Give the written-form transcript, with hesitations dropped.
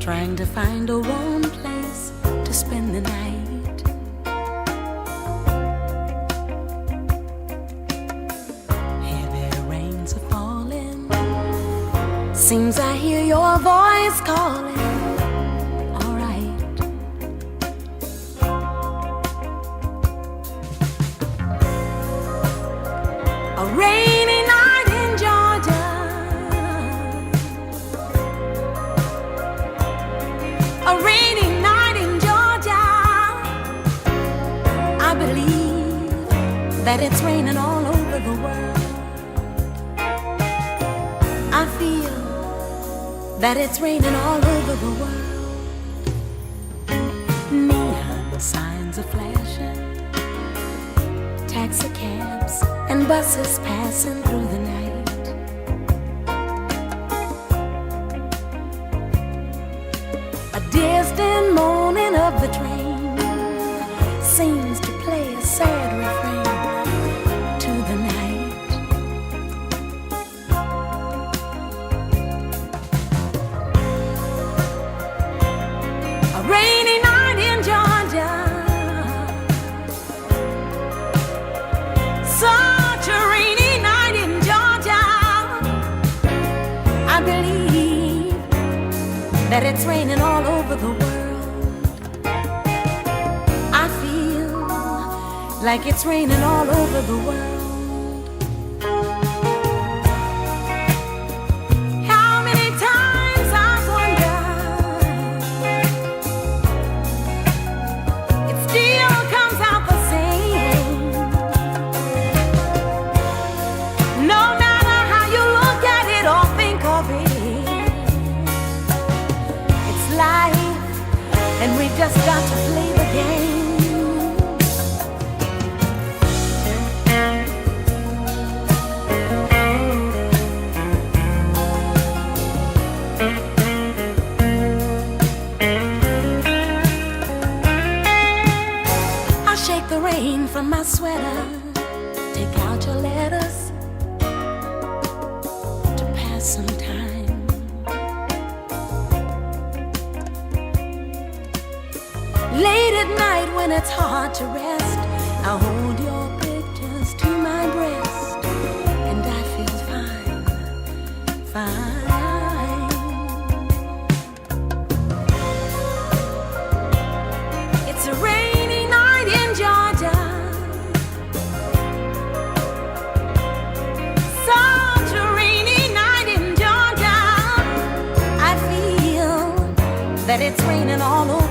trying to find a warm place to spend the night. Heavy rains are falling, seems I hear your voice calling. That it's raining all over the world. I feel that it's raining all over the world. Neon signs are flashing, taxi cabs and buses passing through the night. A distant moaning of the train seems to play a sad refrain. That it's raining all over the world. I feel like it's raining all over the world. How many times I've wondered, it still comes out the same. No matter how you look at it or think of it, life, and we just got to play the game. I shake the rain from my sweater, take out your letters to pass some time. Late at night when it's hard to rest, I hold your pictures to my breast, and I feel fine, fine. It's a rainy night in Georgia, such a rainy night in Georgia. I feel that it's raining all over